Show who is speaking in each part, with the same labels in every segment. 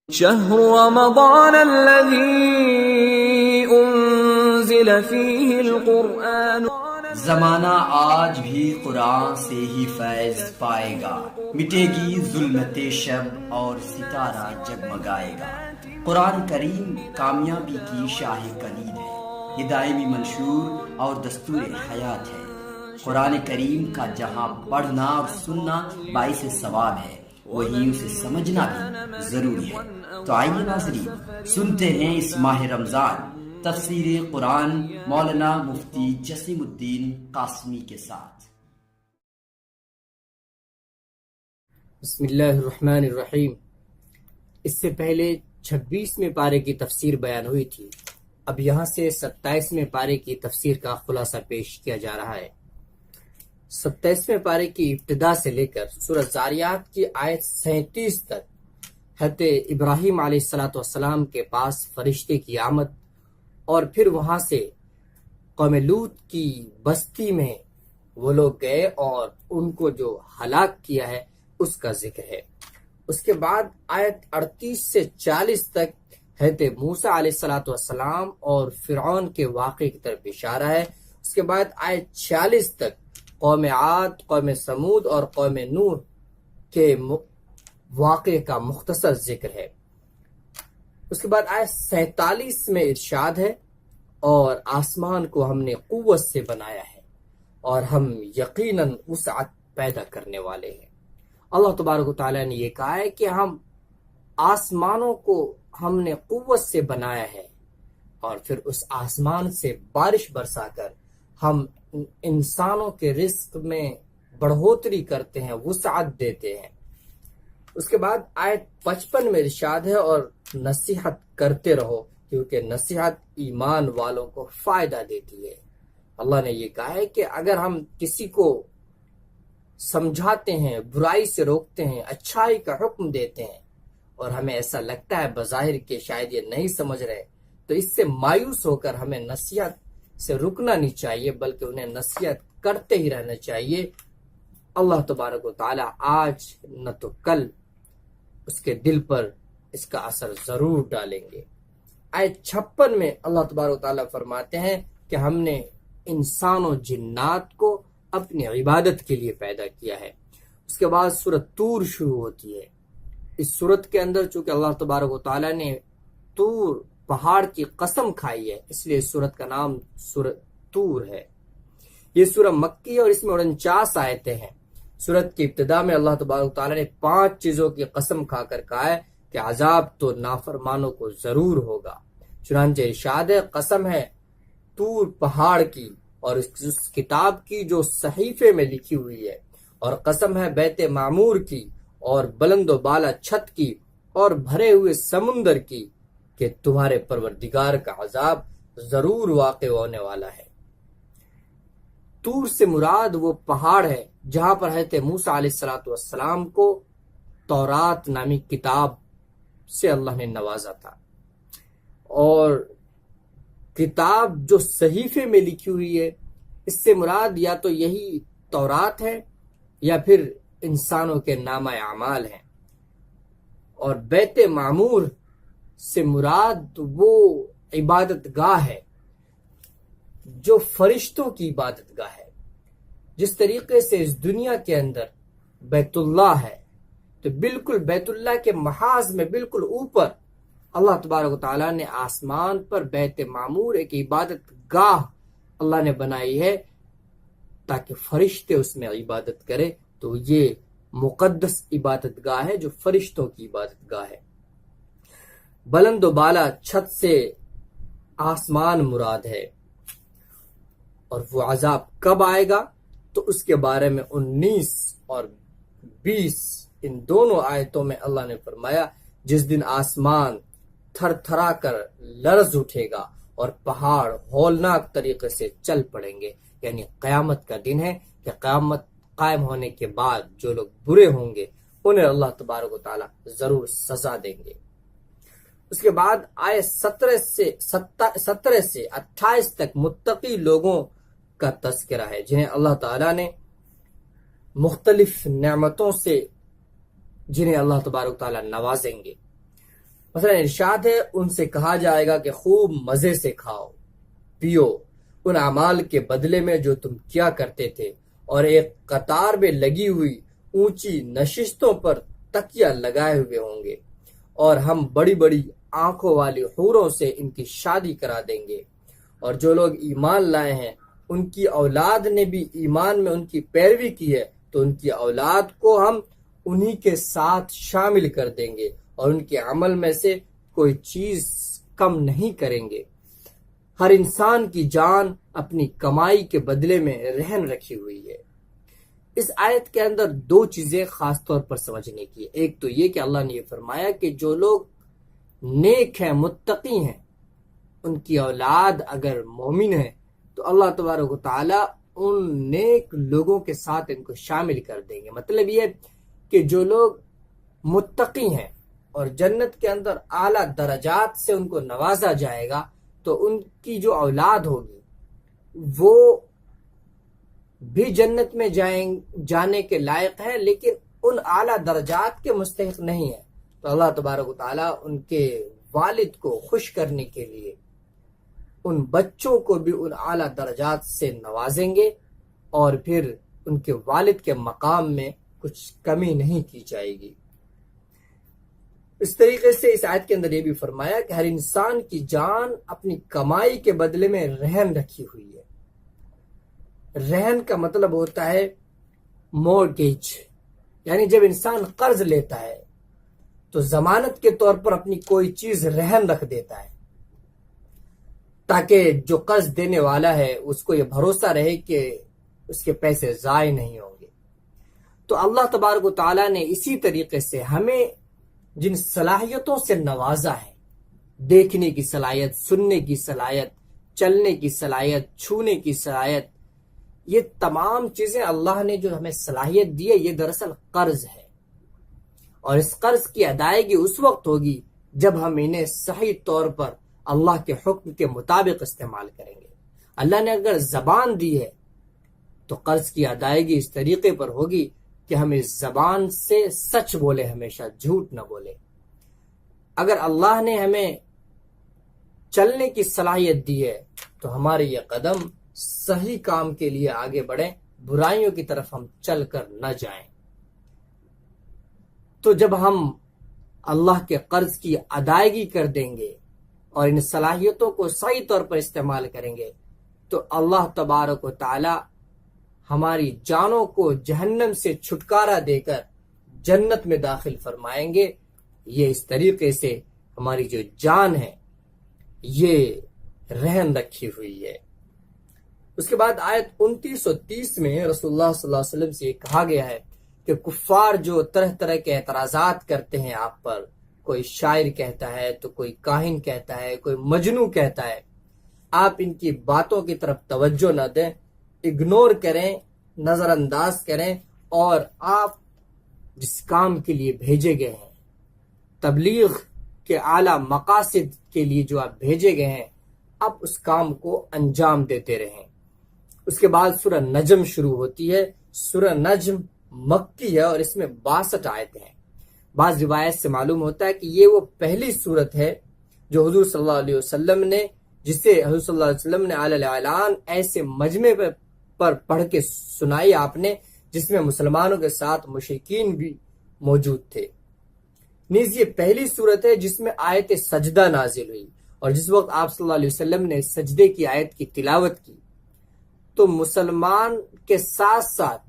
Speaker 1: شهر رمضان الذي انزل فيه القرآن
Speaker 2: زمانہ آج بھی قرآن سے ہی فیض پائے گا، مٹے گی ظلمت شب اور ستارہ جگمگائے گا۔ قرآن کریم کامیابی کی شاہ کلید ہے، یہ دائمی منشور اور دستور حیات ہے۔ قرآن کریم کا جہاں پڑھنا اور سننا باعث ثواب ہے، وہیں اسے سمجھنا بھی ضروری ہے۔ تو آئیے ناظرین سنتے ہیں اس ماہ رمضان تفسیر قرآن مولانا مفتی جسیم الدین قاسمی کے ساتھ۔
Speaker 3: بسم اللہ الرحمن الرحیم۔ اس سے پہلے 26ویں پارے کی تفسیر بیان ہوئی تھی، اب یہاں سے 27ویں پارے کی تفسیر کا خلاصہ پیش کیا جا رہا ہے۔ 27ویں پارے کی ابتدا سے لے کر سورہ زاریات کی آیت 37 تک حضرت ابراہیم علیہ السلام کے پاس فرشتے کی آمد اور پھر وہاں سے قوم لوط کی بستی میں وہ لوگ گئے اور ان کو جو ہلاک کیا ہے اس کا ذکر ہے۔ اس کے بعد آیت 38 سے 40 تک حضرت موسیٰ علیہ السلام اور فرعون کے واقعے کی طرف اشارہ ہے۔ اس کے بعد آیت 46 تک قوم عاد، قوم سمود اور قوم نوح کے واقعے کا مختصر ذکر ہے۔ اس کے بعد آیت 47 میں ارشاد ہے، اور آسمان کو ہم نے قوت سے بنایا ہے اور ہم یقیناً وسعت پیدا کرنے والے ہیں۔ اللہ تبارک و تعالیٰ نے یہ کہا ہے کہ ہم آسمانوں کو ہم نے قوت سے بنایا ہے اور پھر اس آسمان سے بارش برسا کر ہم انسانوں کے رزق میں بڑھوتری کرتے ہیں، وسعت دیتے ہیں۔ اس کے بعد آیت 55 میں ارشاد ہے، اور نصیحت کرتے رہو کیونکہ نصیحت ایمان والوں کو فائدہ دیتی ہے۔ اللہ نے یہ کہا ہے کہ اگر ہم کسی کو سمجھاتے ہیں، برائی سے روکتے ہیں، اچھائی کا حکم دیتے ہیں اور ہمیں ایسا لگتا ہے بظاہر کہ شاید یہ نہیں سمجھ رہے، تو اس سے مایوس ہو کر ہمیں نصیحت سے رکنا نہیں چاہیے، بلکہ انہیں نصیحت کرتے ہی رہنا چاہیے۔ اللہ تبارک و تعالی آج نہ تو کل اس کے دل پر اس کا اثر ضرور ڈالیں گے۔ آیت 56 میں اللہ تبارک و تعالی فرماتے ہیں کہ ہم نے انسان و جنات کو اپنی عبادت کے لیے پیدا کیا ہے۔ اس کے بعد سورۃ طور شروع ہوتی ہے۔ اس سورت کے اندر چونکہ اللہ تبارک و تعالی نے طور پہاڑ کی قسم کھائی ہے، اس لیے اس سورت کا نام سورۃ طور ہے۔ یہ سورہ مکی ہے اور اس میں 49 آیتیں ہیں۔ سورت کی ابتدا میں اللہ تبارک و تعالی نے 5 چیزوں کی قسم کھا کر کہا ہے کہ عذاب تو نافرمانوں کو ضرور ہوگا۔ چنانچہ ارشاد ہے، قسم ہے طور پہاڑ کی اور اس کتاب کی جو صحیفے میں لکھی ہوئی ہے، اور قسم ہے بیت معمور کی اور بلند و بالا چھت کی اور بھرے ہوئے سمندر کی کہ تمہارے پروردگار کا عذاب ضرور واقع ہونے والا ہے۔ طور سے مراد وہ پہاڑ ہے جہاں پر حضرت موسیٰ علیہ السلام کو تورات نامی کتاب سے اللہ نے نوازا تھا، اور کتاب جو صحیفے میں لکھی ہوئی ہے اس سے مراد یا تو یہی تورات ہے یا پھر انسانوں کے نامہ اعمال ہیں، اور بیت معمور سے مراد وہ عبادت گاہ ہے جو فرشتوں کی عبادت گاہ ہے۔ جس طریقے سے اس دنیا کے اندر بیت اللہ ہے، تو بالکل بیت اللہ کے محاذ میں بالکل اوپر اللہ تبارک و تعالیٰ نے آسمان پر بیت معمور ایک عبادت گاہ اللہ نے بنائی ہے تاکہ فرشتے اس میں عبادت کرے، تو یہ مقدس عبادت گاہ ہے جو فرشتوں کی عبادت گاہ ہے۔ بلند و بالا چھت سے آسمان مراد ہے، اور وہ عذاب کب آئے گا تو اس کے بارے میں 19 اور 20 ان دونوں آیتوں میں اللہ نے فرمایا، جس دن آسمان تھر تھرا کر لرز اٹھے گا اور پہاڑ ہولناک طریقے سے چل پڑیں گے، یعنی قیامت کا دن ہے کہ قیامت قائم ہونے کے بعد جو لوگ برے ہوں گے انہیں اللہ تبارک و تعالی ضرور سزا دیں گے۔ اس کے بعد آیت 17 سے 28 تک متقی لوگوں کا تذکرہ ہے جنہیں اللہ تعالیٰ نے مختلف نعمتوں سے جنہیں اللہ تبارک تعالیٰ نوازیں گے۔ مثلا ارشاد ہے ان سے کہا جائے گا کہ خوب مزے سے کھاؤ پیو ان اعمال کے بدلے میں جو تم کیا کرتے تھے، اور ایک قطار میں لگی ہوئی اونچی نشستوں پر تکیہ لگائے ہوئے ہوں گے، اور ہم بڑی بڑی آنکھوں والی حوروں سے ان کی شادی کرا دیں گے۔ اور جو لوگ ایمان لائے ہیں ان کی اولاد نے بھی ایمان میں ان کی پیروی کی ہے تو ان کی اولاد کو ہم انہی کے ساتھ شامل کر دیں گے اور ان کے عمل میں سے کوئی چیز کم نہیں کریں گے۔ ہر انسان کی جان اپنی کمائی کے بدلے میں رہن رکھی ہوئی ہے۔ اس آیت کے اندر دو چیزیں خاص طور پر سمجھنے کی، ایک تو یہ کہ اللہ نے یہ فرمایا کہ جو لوگ نیک ہیں، متقی ہیں، ان کی اولاد اگر مومن ہے تو اللہ تبارک و تعالیٰ ان نیک لوگوں کے ساتھ ان کو شامل کر دیں گے۔ مطلب یہ کہ جو لوگ متقی ہیں اور جنت کے اندر اعلیٰ درجات سے ان کو نوازا جائے گا تو ان کی جو اولاد ہوگی وہ بھی جنت میں جانے کے لائق ہے، لیکن ان اعلیٰ درجات کے مستحق نہیں ہے۔ تو اللہ تبارک و تعالیٰ ان کے والد کو خوش کرنے کے لیے ان بچوں کو بھی ان اعلیٰ درجات سے نوازیں گے، اور پھر ان کے والد کے مقام میں کچھ کمی نہیں کی جائے گی۔ اس طریقے سے اس آیت کے اندر یہ بھی فرمایا کہ ہر انسان کی جان اپنی کمائی کے بدلے میں رہن رکھی ہوئی ہے۔ رہن کا مطلب ہوتا ہے مورگیج، یعنی جب انسان قرض لیتا ہے تو ضمانت کے طور پر اپنی کوئی چیز رہن رکھ دیتا ہے تاکہ جو قرض دینے والا ہے اس کو یہ بھروسہ رہے کہ اس کے پیسے ضائع نہیں ہوں گے۔ تو اللہ تبارک و تعالیٰ نے اسی طریقے سے ہمیں جن صلاحیتوں سے نوازا ہے، دیکھنے کی صلاحیت، سننے کی صلاحیت، چلنے کی صلاحیت، چھونے کی صلاحیت، یہ تمام چیزیں اللہ نے جو ہمیں صلاحیت دی ہے یہ دراصل قرض ہے، اور اس قرض کی ادائیگی اس وقت ہوگی جب ہم انہیں صحیح طور پر اللہ کے حکم کے مطابق استعمال کریں گے۔ اللہ نے اگر زبان دی ہے تو قرض کی ادائیگی اس طریقے پر ہوگی کہ ہم اس زبان سے سچ بولے، ہمیشہ جھوٹ نہ بولے۔ اگر اللہ نے ہمیں چلنے کی صلاحیت دی ہے تو ہمارے یہ قدم صحیح کام کے لیے آگے بڑھیں، برائیوں کی طرف ہم چل کر نہ جائیں۔ تو جب ہم اللہ کے قرض کی ادائیگی کر دیں گے اور ان صلاحیتوں کو صحیح طور پر استعمال کریں گے تو اللہ تبارک و تعالی ہماری جانوں کو جہنم سے چھٹکارا دے کر جنت میں داخل فرمائیں گے۔ یہ اس طریقے سے ہماری جو جان ہے یہ رہن رکھی ہوئی ہے۔ اس کے بعد آیت 29 اور 30 میں رسول اللہ صلی اللہ علیہ وسلم سے یہ کہا گیا ہے کہ کفار جو طرح طرح کے اعتراضات کرتے ہیں آپ پر، کوئی شاعر کہتا ہے تو کوئی کاہن کہتا ہے، کوئی مجنوں کہتا ہے، آپ ان کی باتوں کی طرف توجہ نہ دیں، اگنور کریں، نظر انداز کریں، اور آپ جس کام کے لیے بھیجے گئے ہیں، تبلیغ کے اعلیٰ مقاصد کے لیے جو آپ بھیجے گئے ہیں، آپ اس کام کو انجام دیتے رہیں۔ اس کے بعد سورہ نجم شروع ہوتی ہے۔ سورہ نجم مکی ہے اور اس میں 62 آیتیں ہیں۔ بعض روایت سے معلوم ہوتا ہے کہ یہ وہ پہلی سورت ہے جو حضور صلی اللہ علیہ وسلم نے، جسے حضور صلی اللہ علیہ وسلم نے علی الاعلان ایسے مجمع پر پڑھ کے سنائی آپ نے جس میں مسلمانوں کے ساتھ مشرکین بھی موجود تھے۔ نیز یہ پہلی سورت ہے جس میں آیت سجدہ نازل ہوئی، اور جس وقت آپ صلی اللہ علیہ وسلم نے سجدے کی آیت کی تلاوت کی تو مسلمان کے ساتھ ساتھ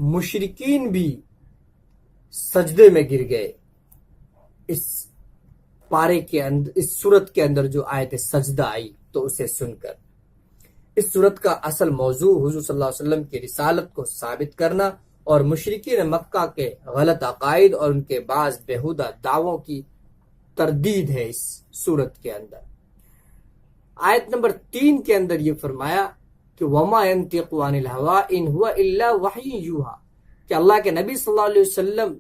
Speaker 3: مشرکین بھی سجدے میں گر گئے اس پارے کے اندر، اس سورت کے اندر جو آیت سجدہ آئی تو اسے سن کر۔ اس سورت کا اصل موضوع حضور صلی اللہ علیہ وسلم کی رسالت کو ثابت کرنا اور مشرکین مکہ کے غلط عقائد اور ان کے بعض بیہودہ دعووں کی تردید ہے اس سورت کے اندر۔ آیت نمبر 3 کے اندر یہ فرمایا کہ وما ينطق عن الهوى ان هو الا وحی یوحى، کہ اللہ کے نبی صلی اللہ علیہ وسلم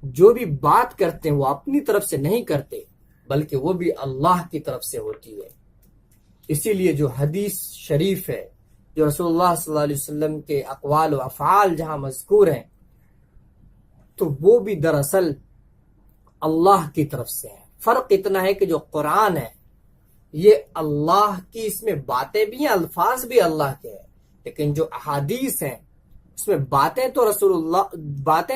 Speaker 3: جو بھی بات کرتے ہیں وہ اپنی طرف سے نہیں کرتے بلکہ وہ بھی اللہ کی طرف سے ہوتی ہے۔ اسی لیے جو حدیث شریف ہے، جو رسول اللہ صلی اللہ علیہ وسلم کے اقوال و افعال جہاں مذکور ہیں تو وہ بھی دراصل اللہ کی طرف سے ہیں۔ فرق اتنا ہے کہ جو قرآن ہے یہ اللہ کی، اس میں باتیں بھی ہیں، الفاظ بھی اللہ کے ہیں، لیکن جو احادیث ہیں اس میں باتیں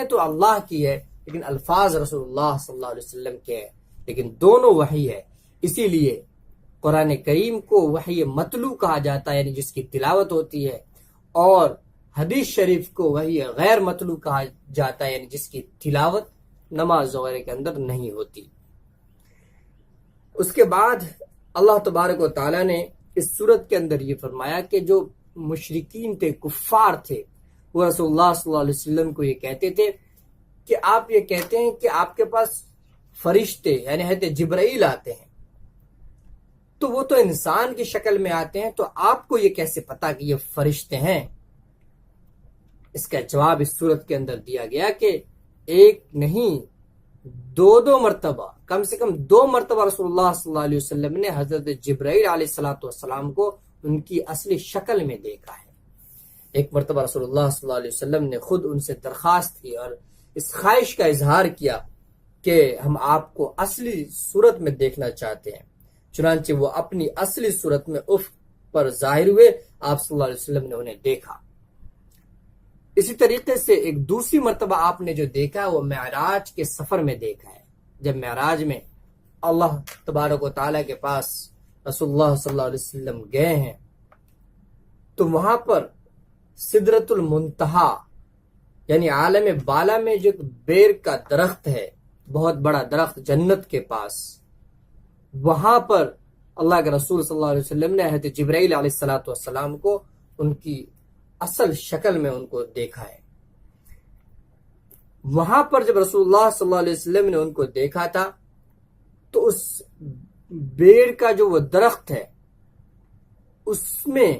Speaker 3: تو اللہ کی ہے لیکن الفاظ رسول اللہ صلی اللہ علیہ وسلم کے ہیں، لیکن دونوں وحی ہے۔ اسی لیے قرآن کریم کو وحی متلو کہا جاتا ہے، یعنی جس کی تلاوت ہوتی ہے، اور حدیث شریف کو وحی غیر متلو کہا جاتا ہے، یعنی جس کی تلاوت نماز وغیرہ کے اندر نہیں ہوتی۔ اس کے بعد اللہ تبارک و تعالیٰ نے اس صورت کے اندر یہ فرمایا کہ جو مشرکین تھے، کفار تھے، وہ رسول اللہ صلی اللہ علیہ وسلم کو یہ کہتے تھے کہ آپ یہ کہتے ہیں کہ آپ کے پاس فرشتے یعنی حضرت جبرائیل آتے ہیں، تو وہ تو انسان کی شکل میں آتے ہیں، تو آپ کو یہ کیسے پتا کہ یہ فرشتے ہیں؟ اس کا جواب اس صورت کے اندر دیا گیا کہ ایک نہیں دو مرتبہ، کم سے کم 2 مرتبہ رسول اللہ صلی اللہ علیہ وسلم نے حضرت جبرائیل علیہ السلام کو ان کی اصلی شکل میں دیکھا ہے۔ ایک مرتبہ رسول اللہ صلی اللہ علیہ وسلم نے خود ان سے درخواست کی اور اس خواہش کا اظہار کیا کہ ہم آپ کو اصلی صورت میں دیکھنا چاہتے ہیں، چنانچہ وہ اپنی اصلی صورت میں افق پر ظاہر ہوئے، آپ صلی اللہ علیہ وسلم نے انہیں دیکھا۔ اسی طریقے سے ایک دوسری مرتبہ آپ نے جو دیکھا وہ معراج کے سفر میں دیکھا ہے، جب معراج میں اللہ تبارک و تعالیٰ کے پاس رسول اللہ صلی اللہ علیہ وسلم گئے ہیں، تو وہاں پر سدرۃ المنتہا یعنی عالم بالا میں جو ایک بیر کا درخت ہے، بہت بڑا درخت جنت کے پاس، وہاں پر اللہ کے رسول صلی اللہ علیہ وسلم نے حضرت جبرائیل علیہ السلام کو ان کی اصل شکل میں ان کو دیکھا ہے۔ وہاں پر جب رسول اللہ صلی اللہ علیہ وسلم نے ان کو دیکھا تھا تو اس بیڑ کا جو وہ درخت ہے اس میں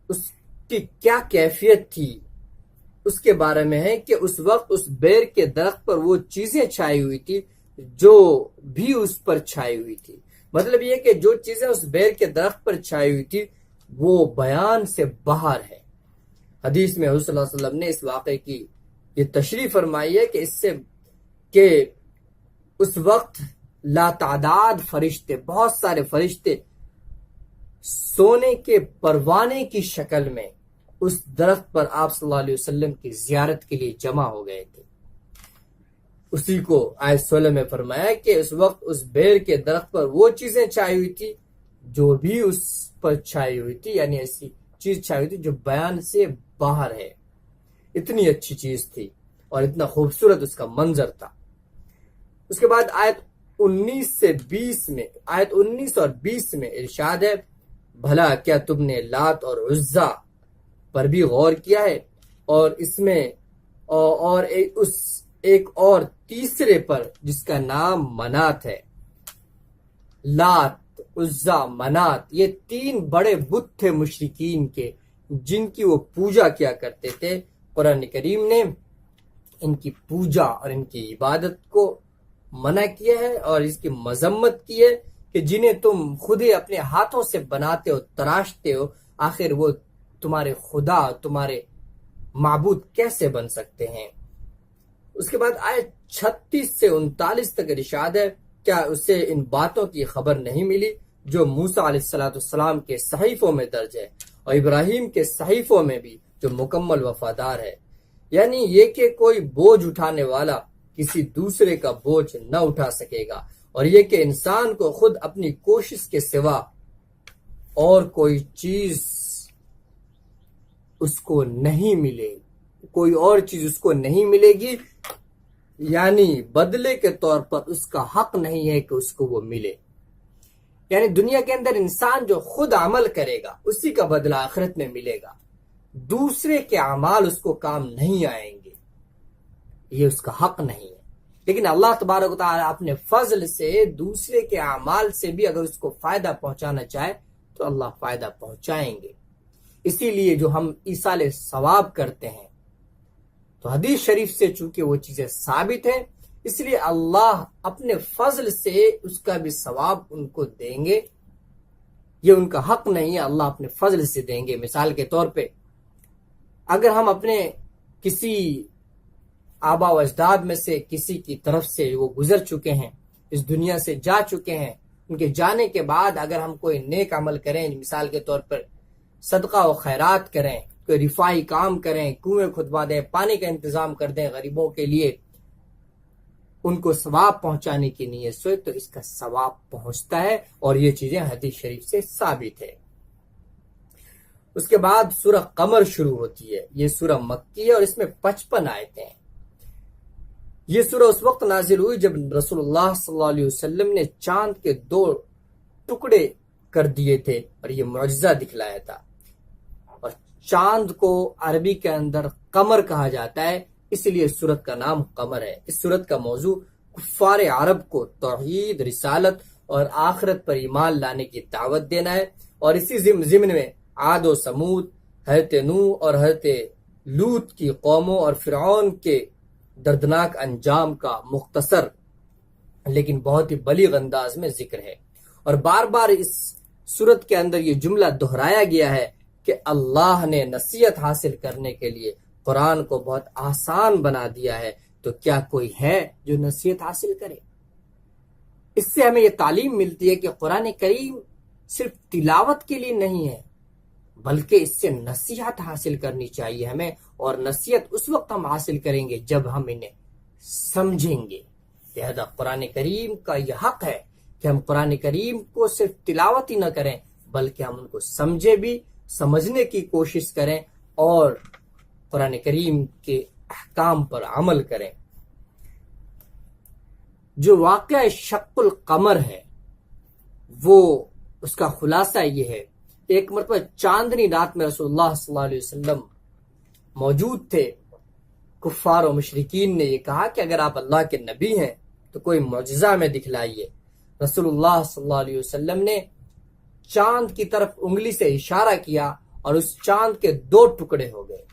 Speaker 3: اس کی کیا کیفیت تھی اس کے بارے میں ہے کہ اس وقت اس بیڑ کے درخت پر وہ چیزیں چھائی ہوئی تھی جو بھی اس پر چھائی ہوئی تھی۔ مطلب یہ کہ جو چیزیں اس بیڑ کے درخت پر چھائی ہوئی تھی وہ بیان سے باہر ہے۔ حدیث میں حضور صلی اللہ علیہ وسلم نے اس واقعے کی یہ تشریح فرمائی ہے کہ اس سے کہ اس وقت لا تعداد فرشتے، بہت سارے فرشتے سونے کے پروانے کی شکل میں اس درخت پر آپ صلی اللہ علیہ وسلم کی زیارت کے لیے جمع ہو گئے تھے۔ اسی کو آیت 16 میں فرمایا کہ اس وقت اس بیر کے درخت پر وہ چیزیں چھائی ہوئی تھی جو بھی اس پر چھائی ہوئی تھی، یعنی ایسی چیز چھائی ہوئی تھی جو بیان سے باہر ہے۔ اتنی اچھی چیز تھی اور اتنا خوبصورت اس کا منظر تھا۔ اس کے بعد آیت 19 اور 20 میں ارشاد ہے، بھلا کیا تم نے لات اور عزا پر بھی غور کیا ہے، اور اس میں اور ایک اور تیسرے پر جس کا نام منات ہے۔ لات، عزا، منات، یہ 3 بڑے بت تھے مشرکین کے جن کی وہ پوجا کیا کرتے تھے۔ قرآن کریم نے ان کی پوجا اور ان کی عبادت کو منع کیا ہے اور اس کی مذمت کی ہے کہ جنہیں تم خود ہی اپنے ہاتھوں سے بناتے ہو، تراشتے ہو، آخر وہ تمہارے خدا، تمہارے معبود کیسے بن سکتے ہیں۔ اس کے بعد آیت 36 سے 39 تک ارشاد ہے، کیا اسے ان باتوں کی خبر نہیں ملی جو موسیٰ علیہ السلام کے صحیفوں میں درج ہے اور ابراہیم کے صحیفوں میں بھی جو مکمل وفادار ہے، یعنی یہ کہ کوئی بوجھ اٹھانے والا کسی دوسرے کا بوجھ نہ اٹھا سکے گا، اور یہ کہ انسان کو خود اپنی کوشش کے سوا اور کوئی چیز اس کو نہیں ملے، کوئی اور چیز اس کو نہیں ملے گی، یعنی بدلے کے طور پر اس کا حق نہیں ہے کہ اس کو وہ ملے۔ یعنی دنیا کے اندر انسان جو خود عمل کرے گا اسی کا بدلہ آخرت میں ملے گا، دوسرے کے اعمال اس کو کام نہیں آئیں گے، یہ اس کا حق نہیں ہے۔ لیکن اللہ تبارک و تعالیٰ اپنے فضل سے دوسرے کے اعمال سے بھی اگر اس کو فائدہ پہنچانا چاہے تو اللہ فائدہ پہنچائیں گے۔ اسی لیے جو ہم ایصال ثواب کرتے ہیں تو حدیث شریف سے چونکہ وہ چیزیں ثابت ہیں، اس لیے اللہ اپنے فضل سے اس کا بھی ثواب ان کو دیں گے، یہ ان کا حق نہیں ہے، اللہ اپنے فضل سے دیں گے۔ مثال کے طور پہ اگر ہم اپنے کسی آبا و اجداد میں سے کسی کی طرف سے وہ گزر چکے ہیں اس دنیا سے جا چکے ہیں، ان کے جانے کے بعد اگر ہم کوئی نیک عمل کریں، مثال کے طور پر صدقہ و خیرات کریں، کوئی رفاہی کام کریں، کنویں کھدوا دیں، پانی کا انتظام کر دیں غریبوں کے لیے، ان کو ثواب پہنچانے کی نیت سے، تو اس کا ثواب پہنچتا ہے، اور یہ چیزیں حدیث شریف سے ثابت ہے۔ اس کے بعد سورہ قمر شروع ہوتی ہے۔ یہ سورہ مکی ہے اور اس میں 55 آیتیں ہیں۔ یہ سورہ اس وقت نازل ہوئی جب رسول اللہ صلی اللہ علیہ وسلم نے چاند کے 2 ٹکڑے کر دیے تھے اور یہ معجزہ دکھلایا تھا۔ اور چاند کو عربی کے اندر قمر کہا جاتا ہے، اس لیے اس سورت کا نام قمر ہے۔ اس سورت کا موضوع کفار عرب کو توحید، رسالت اور آخرت پر ایمان لانے کی دعوت دینا ہے، اور اسی ضمن میں عاد و سمود، حضرت نوح اور حضرت لوط کی قوموں اور فرعون کے دردناک انجام کا مختصر لیکن بہت ہی بلیغ انداز میں ذکر ہے۔ اور بار بار اس سورت کے اندر یہ جملہ دہرایا گیا ہے کہ اللہ نے نصیحت حاصل کرنے کے لیے قرآن کو بہت آسان بنا دیا ہے، تو کیا کوئی ہے جو نصیحت حاصل کرے؟ اس سے ہمیں یہ تعلیم ملتی ہے کہ قرآن کریم صرف تلاوت کے لیے نہیں ہے، بلکہ اس سے نصیحت حاصل کرنی چاہیے ہمیں، اور نصیحت اس وقت ہم حاصل کریں گے جب ہم انہیں سمجھیں گے۔ لہذا قرآن کریم کا یہ حق ہے کہ ہم قرآن کریم کو صرف تلاوت ہی نہ کریں، بلکہ ہم ان کو سمجھے بھی، سمجھنے کی کوشش کریں اور قرآن کریم کے احکام پر عمل کریں۔ جو واقعہ شق القمر ہے وہ اس کا خلاصہ یہ ہے، ایک مرتبہ چاندنی رات میں رسول اللہ صلی اللہ علیہ وسلم موجود تھے۔ کفار و مشرکین نے یہ کہا کہ اگر آپ اللہ کے نبی ہیں تو کوئی معجزہ ہمیں دکھلائیے۔ رسول اللہ صلی اللہ علیہ وسلم نے چاند کی طرف انگلی سے اشارہ کیا اور اس چاند کے 2 ٹکڑے ہو گئے،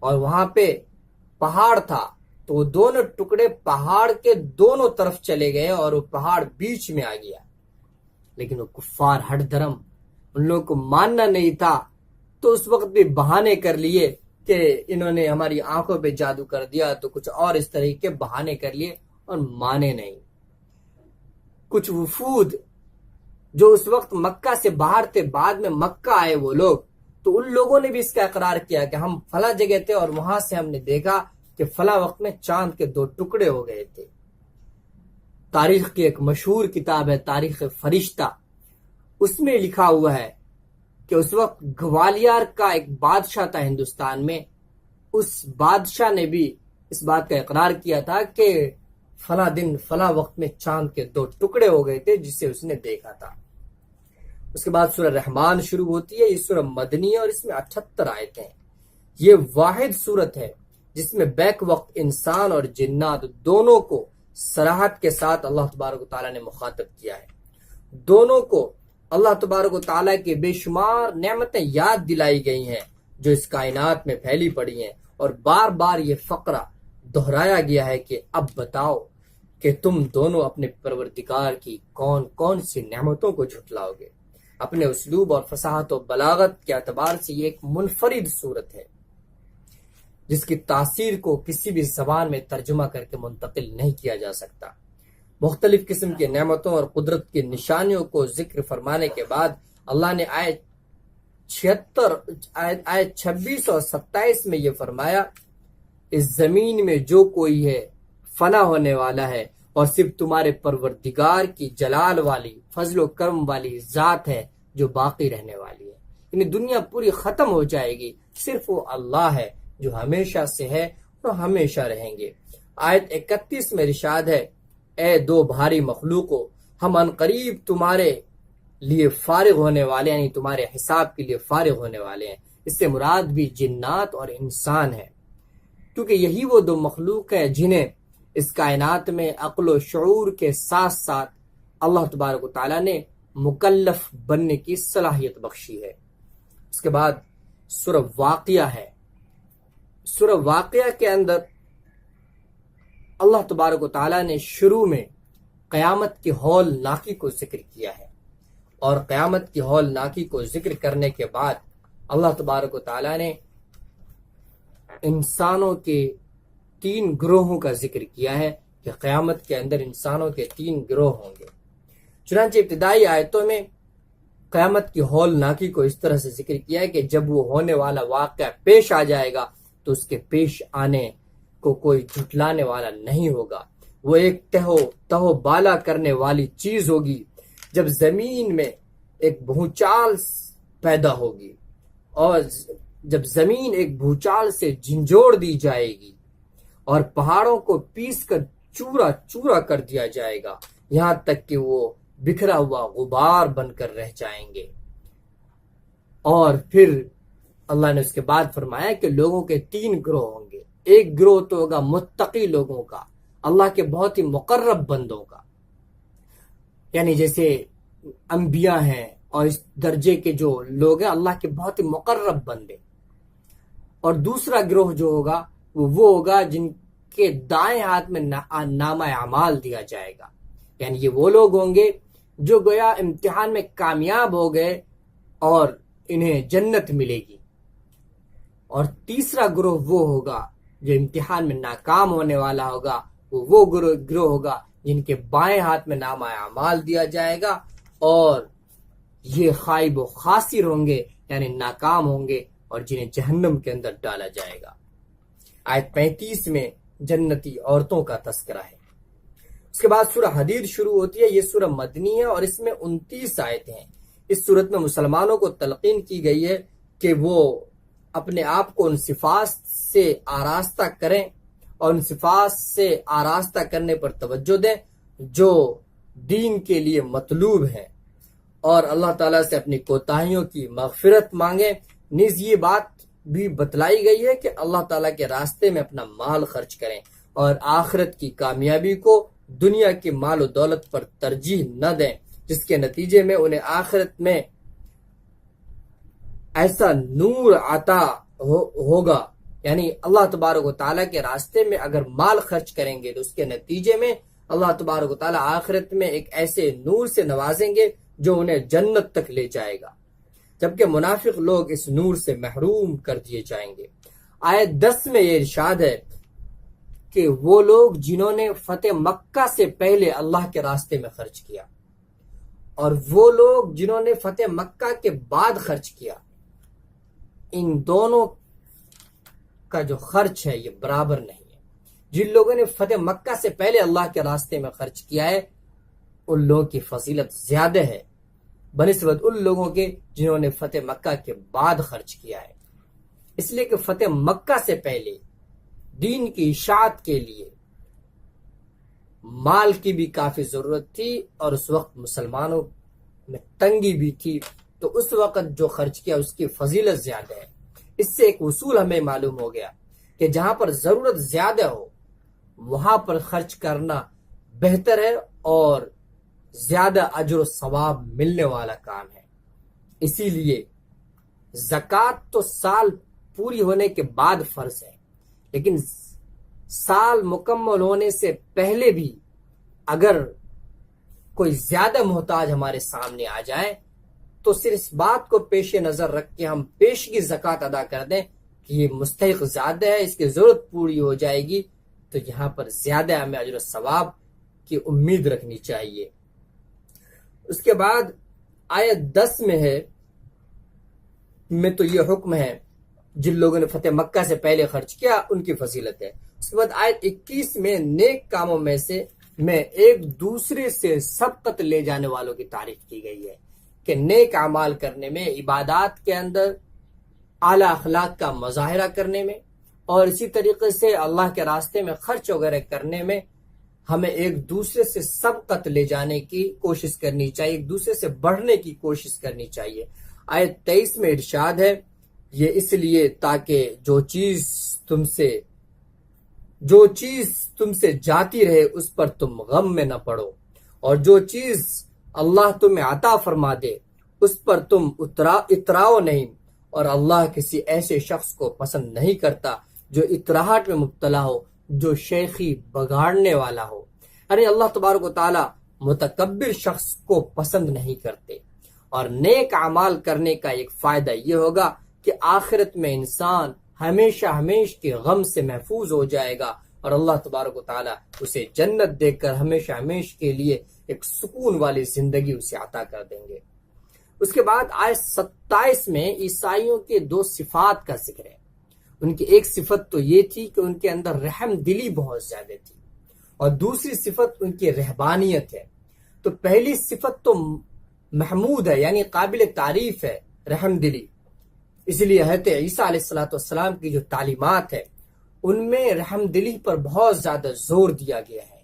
Speaker 3: اور وہاں پہ پہاڑ تھا تو وہ دونوں ٹکڑے پہاڑ کے دونوں طرف چلے گئے اور وہ پہاڑ بیچ میں آ گیا۔ لیکن وہ کفار ہٹ دھرم، ان لوگوں کو ماننا نہیں تھا، تو اس وقت بھی بہانے کر لیے کہ انہوں نے ہماری آنکھوں پہ جادو کر دیا، تو کچھ اور اس طرح کے بہانے کر لیے اور مانے نہیں۔ کچھ وفود جو اس وقت مکہ سے باہر تھے، بعد میں مکہ آئے وہ لوگ، تو ان لوگوں نے بھی اس کا اقرار کیا کہ ہم فلاں جگہ تھے اور وہاں سے ہم نے دیکھا کہ فلاں وقت میں چاند کے 2 ٹکڑے ہو گئے تھے۔ تاریخ کی ایک مشہور کتاب ہے تاریخ فرشتہ، اس میں لکھا ہوا ہے کہ اس وقت گوالیار کا ایک بادشاہ تھا ہندوستان میں، اس بادشاہ نے بھی اس بات کا اقرار کیا تھا کہ فلاں دن فلاں وقت میں چاند کے 2 ٹکڑے ہو گئے تھے جسے اس نے دیکھا تھا۔ اس کے بعد سورہ رحمان شروع ہوتی ہے۔ یہ سورہ مدنی ہے اور اس میں 78 آیتیں ہیں۔ یہ واحد سورت ہے جس میں بیک وقت انسان اور جنات دونوں کو صراحت کے ساتھ اللہ تبارک و تعالیٰ نے مخاطب کیا ہے۔ دونوں کو اللہ تبارک و تعالیٰ کی بے شمار نعمتیں یاد دلائی گئی ہیں جو اس کائنات میں پھیلی پڑی ہیں، اور بار بار یہ فقرہ دہرایا گیا ہے کہ اب بتاؤ کہ تم دونوں اپنے پروردگار کی کون کون سی نعمتوں کو جھٹلاؤ گے۔ اپنے اسلوب اور فصاحت و بلاغت کے اعتبار سے یہ ایک منفرد صورت ہے جس کی تاثیر کو کسی بھی زبان میں ترجمہ کر کے منتقل نہیں کیا جا سکتا۔ مختلف قسم کی نعمتوں اور قدرت کی نشانیوں کو ذکر فرمانے کے بعد اللہ نے آیت 26 اور 27 میں یہ فرمایا، اس زمین میں جو کوئی ہے فنا ہونے والا ہے، اور صرف تمہارے پروردگار کی جلال والی فضل و کرم والی ذات ہے جو باقی رہنے والی ہے۔ یعنی دنیا پوری ختم ہو جائے گی، صرف وہ اللہ ہے جو ہمیشہ سے ہے اور ہمیشہ رہیں گے۔ آیت 31 میں ارشاد ہے، اے 2 بھاری مخلوقو، ہم عنقریب تمہارے لیے فارغ ہونے والے ہیں، یعنی تمہارے حساب کے لیے فارغ ہونے والے ہیں۔ اس سے مراد بھی جنات اور انسان ہے، کیونکہ یہی وہ 2 مخلوق ہیں جنہیں اس کائنات میں عقل و شعور کے ساتھ ساتھ اللہ تبارک و تعالیٰ نے مکلف بننے کی صلاحیت بخشی ہے۔ اس کے بعد سورہ واقعہ ہے۔ سورہ واقعہ کے اندر اللہ تبارک و تعالیٰ نے شروع میں قیامت کی ہولناکی کو ذکر کیا ہے، اور قیامت کی ہولناکی کو ذکر کرنے کے بعد اللہ تبارک و تعالیٰ نے انسانوں کے 3 گروہوں کا ذکر کیا ہے کہ قیامت کے اندر انسانوں کے 3 گروہ ہوں گے۔ چنانچہ ابتدائی آیتوں میں قیامت کی ہولناکی کو اس طرح سے ذکر کیا ہے کہ جب وہ ہونے والا واقعہ پیش آ جائے گا تو اس کے پیش آنے کو کوئی جھٹلانے والا نہیں ہوگا۔ وہ ایک تہو بالا کرنے والی چیز ہوگی جب زمین میں ایک بھونچال پیدا ہوگی، اور جب زمین ایک بھونچال سے جھنجھوڑ دی جائے گی اور پہاڑوں کو پیس کر چورا چورا کر دیا جائے گا، یہاں تک کہ وہ بکھرا ہوا غبار بن کر رہ جائیں گے۔ اور پھر اللہ نے اس کے بعد فرمایا کہ لوگوں کے 3 گروہ ہوں گے۔ ایک گروہ تو ہوگا متقی لوگوں کا، اللہ کے بہت ہی مقرب بندوں کا، یعنی جیسے انبیاء ہیں اور اس درجے کے جو لوگ ہیں اللہ کے بہت ہی مقرب بندے۔ اور دوسرا گروہ جو ہوگا وہ ہوگا جن کے دائیں ہاتھ میں نامہ اعمال دیا جائے گا، یعنی یہ وہ لوگ ہوں گے جو گویا امتحان میں کامیاب ہو گئے اور انہیں جنت ملے گی۔ اور تیسرا گروہ وہ ہوگا جو امتحان میں ناکام ہونے والا ہوگا، وہ گروہ ہوگا جن کے بائیں ہاتھ میں نامہ اعمال دیا جائے گا، اور یہ خائب و خاسر ہوں گے، یعنی ناکام ہوں گے، اور جنہیں جہنم کے اندر ڈالا جائے گا۔ آیت 35 میں جنتی عورتوں کا تذکرہ ہے۔ اس کے بعد سورہ حدید شروع ہوتی ہے۔ یہ سورہ مدنی ہے اور اس میں 29 آیتیں ہیں۔ اس صورت میں مسلمانوں کو تلقین کی گئی ہے کہ وہ اپنے آپ کو ان صفات سے آراستہ کریں اور ان صفات سے آراستہ کرنے پر توجہ دیں جو دین کے لیے مطلوب ہیں، اور اللہ تعالیٰ سے اپنی کوتاہیوں کی مغفرت مانگیں۔ نیز یہ بات بھی بتلائی گئی ہے کہ اللہ تعالیٰ کے راستے میں اپنا مال خرچ کریں اور آخرت کی کامیابی کو دنیا کے مال و دولت پر ترجیح نہ دیں، جس کے نتیجے میں انہیں آخرت میں ایسا نور عطا ہوگا، یعنی اللہ تبارک و تعالیٰ کے راستے میں اگر مال خرچ کریں گے تو اس کے نتیجے میں اللہ تبارک و تعالیٰ آخرت میں ایک ایسے نور سے نوازیں گے جو انہیں جنت تک لے جائے گا، جبکہ منافق لوگ اس نور سے محروم کر دیے جائیں گے۔ آیت 10 میں یہ ارشاد ہے کہ وہ لوگ جنہوں نے فتح مکہ سے پہلے اللہ کے راستے میں خرچ کیا اور وہ لوگ جنہوں نے فتح مکہ کے بعد خرچ کیا، ان دونوں کا جو خرچ ہے یہ برابر نہیں ہے۔ جن لوگوں نے فتح مکہ سے پہلے اللہ کے راستے میں خرچ کیا ہے ان لوگوں کی فضیلت زیادہ ہے بنسبت ان لوگوں کے جنہوں نے فتح مکہ کے بعد خرچ کیا ہے، اس لیے کہ فتح مکہ سے پہلے دین کی اشاعت کے لیے مال کی بھی کافی ضرورت تھی اور اس وقت مسلمانوں میں تنگی بھی تھی، تو اس وقت جو خرچ کیا اس کی فضیلت زیادہ ہے۔ اس سے ایک اصول ہمیں معلوم ہو گیا کہ جہاں پر ضرورت زیادہ ہو وہاں پر خرچ کرنا بہتر ہے اور زیادہ اجر و ثواب ملنے والا کام ہے۔ اسی لیے زکوٰۃ تو سال پوری ہونے کے بعد فرض ہے، لیکن سال مکمل ہونے سے پہلے بھی اگر کوئی زیادہ محتاج ہمارے سامنے آ جائے تو صرف اس بات کو پیش نظر رکھ کے ہم پیشگی زکوٰۃ ادا کر دیں کہ یہ مستحق زیادہ ہے، اس کی ضرورت پوری ہو جائے گی، تو یہاں پر زیادہ ہمیں اجر و ثواب کی امید رکھنی چاہیے۔ اس کے بعد آیت 10 میں تو یہ حکم ہے جن لوگوں نے فتح مکہ سے پہلے خرچ کیا ان کی فضیلت ہے۔ اس کے بعد آیت 21 میں نیک کاموں میں ایک دوسرے سے سبقت لے جانے والوں کی تعریف کی گئی ہے کہ نیک اعمال کرنے میں، عبادات کے اندر اعلیٰ اخلاق کا مظاہرہ کرنے میں، اور اسی طریقے سے اللہ کے راستے میں خرچ وغیرہ کرنے میں ہمیں ایک دوسرے سے سبقت لے جانے کی کوشش کرنی چاہیے، ایک دوسرے سے بڑھنے کی کوشش کرنی چاہیے۔ آیت 23 میں ارشاد ہے، یہ اس لیے تاکہ جو چیز تم سے جاتی رہے اس پر تم غم میں نہ پڑو، اور جو چیز اللہ تمہیں عطا فرما دے اس پر تم اتراؤ نہیں، اور اللہ کسی ایسے شخص کو پسند نہیں کرتا جو اتراہٹ میں مبتلا ہو، جو شیخی بگاڑنے والا ہو۔ ارے اللہ تبارک و تعالی متکبر شخص کو پسند نہیں کرتے۔ اور نیک اعمال کرنے کا ایک فائدہ یہ ہوگا کہ آخرت میں انسان ہمیشہ کے غم سے محفوظ ہو جائے گا، اور اللہ تبارک و تعالیٰ اسے جنت دے کر ہمیشہ ہمیشہ کے لیے ایک سکون والی زندگی اسے عطا کر دیں گے۔ اس کے بعد آیت 27 میں عیسائیوں کے 2 صفات کا ذکر ہے۔ ان کی ایک صفت تو یہ تھی کہ ان کے اندر رحم دلی بہت زیادہ تھی، اور دوسری صفت ان کی رہبانیت ہے۔ تو پہلی صفت تو محمود ہے، یعنی قابل تعریف ہے، رحم دلی۔ اس لیے حضرت عیسیٰ علیہ السلام کی جو تعلیمات ہے ان میں رحم دلی پر بہت زیادہ زور دیا گیا ہے،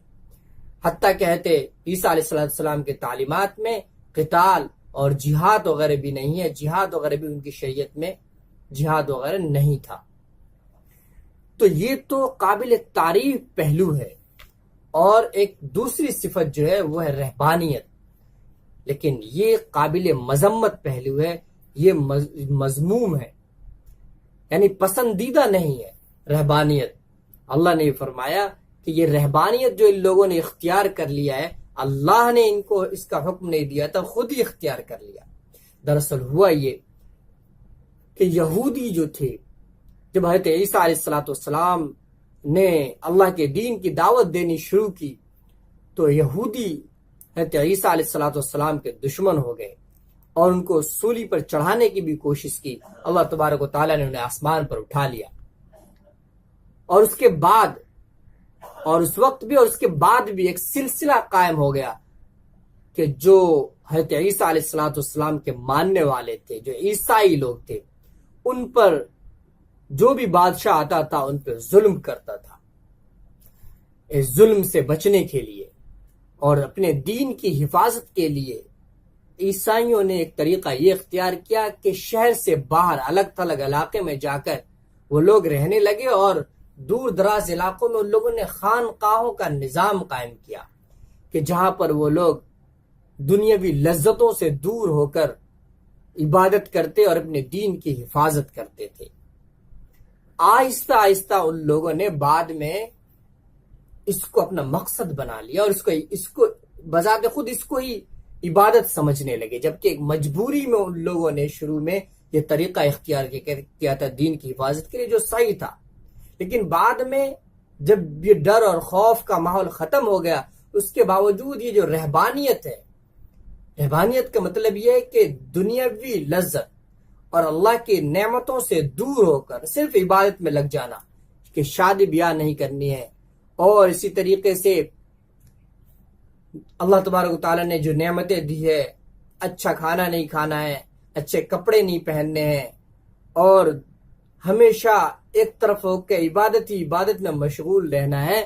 Speaker 3: حتیٰ کہ حضرت عیسیٰ علیہ السلام کے تعلیمات میں قتال اور جہاد وغیرہ بھی نہیں ہے، جہاد وغیرہ بھی ان کی شریعت میں جہاد وغیرہ نہیں تھا۔ تو یہ تو قابل تعریف پہلو ہے، اور ایک دوسری صفت جو ہے وہ ہے رہبانیت، لیکن یہ قابل مذمت پہلو ہے، یہ مذموم ہے، یعنی پسندیدہ نہیں ہے رہبانیت۔ اللہ نے فرمایا کہ یہ رہبانیت جو ان لوگوں نے اختیار کر لیا ہے، اللہ نے ان کو اس کا حکم نہیں دیا تھا، خود ہی اختیار کر لیا۔ دراصل ہوا یہ کہ یہودی جو تھے، جب حضرت عیسیٰ علیہ السلام نے اللہ کے دین کی دعوت دینی شروع کی تو یہودی حضرت عیسیٰ علیہ السلام کے دشمن ہو گئے اور ان کو سولی پر چڑھانے کی بھی کوشش کی۔ اللہ تبارک و تعالیٰ نے انہیں آسمان پر اٹھا لیا، اور اس کے بعد اور اس وقت بھی اور اس کے بعد بھی ایک سلسلہ قائم ہو گیا کہ جو حضرت عیسیٰ علیہ السلام کے ماننے والے تھے، جو عیسائی لوگ تھے، ان پر جو بھی بادشاہ آتا تھا ان پہ ظلم کرتا تھا۔ اس ظلم سے بچنے کے لیے اور اپنے دین کی حفاظت کے لیے عیسائیوں نے ایک طریقہ یہ اختیار کیا کہ شہر سے باہر الگ تھلگ علاقے میں جا کر وہ لوگ رہنے لگے، اور دور دراز علاقوں میں ان لوگوں نے خانقاہوں کا نظام قائم کیا کہ جہاں پر وہ لوگ دنیاوی لذتوں سے دور ہو کر عبادت کرتے اور اپنے دین کی حفاظت کرتے تھے۔ آہستہ آہستہ ان لوگوں نے بعد میں اس کو اپنا مقصد بنا لیا، اور اس کو بذات خود اس کو ہی عبادت سمجھنے لگے، جبکہ ایک مجبوری میں ان لوگوں نے شروع میں یہ طریقہ اختیار کیا تھا دین کی حفاظت کے لیے، جو صحیح تھا۔ لیکن بعد میں جب یہ ڈر اور خوف کا ماحول ختم ہو گیا، اس کے باوجود یہ جو رہبانیت ہے، رہبانیت کا مطلب یہ ہے کہ دنیاوی لذت اور اللہ کی نعمتوں سے دور ہو کر صرف عبادت میں لگ جانا، کہ شادی بیاہ نہیں کرنی ہے، اور اسی طریقے سے اللہ تبارک و تعالیٰ نے جو نعمتیں دی ہے، اچھا کھانا نہیں کھانا ہے، اچھے کپڑے نہیں پہننے ہیں، اور ہمیشہ ایک طرف ہو کے عبادت ہی عبادت میں مشغول رہنا ہے۔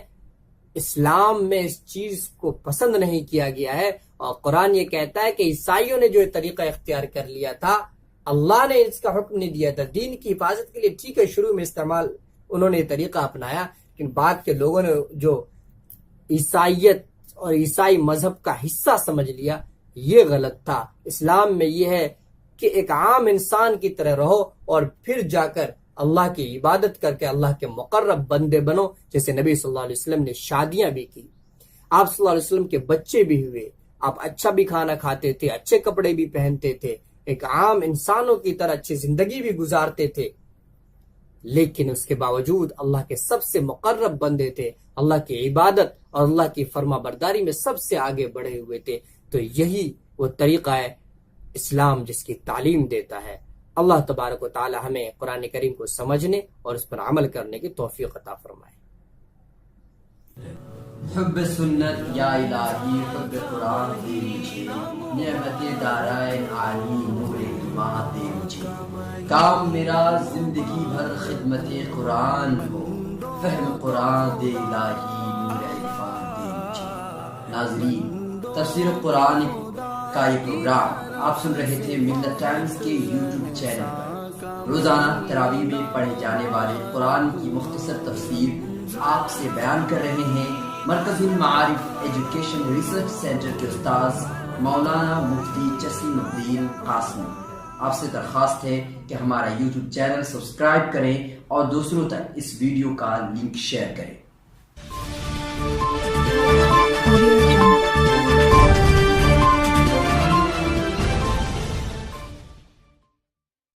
Speaker 3: اسلام میں اس چیز کو پسند نہیں کیا گیا ہے، اور قرآن یہ کہتا ہے کہ عیسائیوں نے جو یہ طریقہ اختیار کر لیا تھا، اللہ نے اس کا حکم نہیں دیا تھا دین کی حفاظت کے لیے۔ ٹھیک ہے، شروع میں استعمال انہوں نے یہ طریقہ اپنایا، لیکن بعد کے لوگوں نے جو عیسائیت اور عیسائی مذہب کا حصہ سمجھ لیا، یہ غلط تھا۔ اسلام میں یہ ہے کہ ایک عام انسان کی طرح رہو، اور پھر جا کر اللہ کی عبادت کر کے اللہ کے مقرب بندے بنو، جیسے نبی صلی اللہ علیہ وسلم نے شادیاں بھی کی، آپ صلی اللہ علیہ وسلم کے بچے بھی ہوئے، آپ اچھا بھی کھانا کھاتے تھے، اچھے کپڑے بھی پہنتے تھے، ایک عام انسانوں کی طرح اچھی زندگی بھی گزارتے تھے، لیکن اس کے باوجود اللہ کے سب سے مقرب بندے تھے، اللہ کی عبادت اور اللہ کی فرما برداری میں سب سے آگے بڑھے ہوئے تھے۔ تو یہی وہ طریقہ ہے اسلام جس کی تعلیم دیتا ہے۔ اللہ تبارک و تعالی ہمیں قرآن کریم کو سمجھنے اور اس پر عمل کرنے کی توفیق عطا فرمائے۔
Speaker 2: حب سنت یا الہی حب قرآن دے مجھے، نعمت دارائن عالی نور ایمان دے مجھے، کام میرا زندگی بھر خدمت قرآن ہو، فہم قرآن دے الہی نور عرفان دے مجھے۔ ناظرین، تفسیر قرآن کا یہ پروگرام آپ سن رہے تھے ملت ٹائمز کے یوٹیوب چینل پر۔ روزانہ تراویح میں پڑھے جانے والے قرآن کی مختصر تفسیر آپ سے بیان کر رہے ہیں مرکز المعارف ایجوکیشن ریسرچ سینٹر کے استاذ مولانا مفتی جسیم الدین قاسمی۔ آپ سے درخواست ہے کہ ہمارا یوٹیوب چینل سبسکرائب کریں اور دوسروں تک اس ویڈیو کا لنک شیئر کریں۔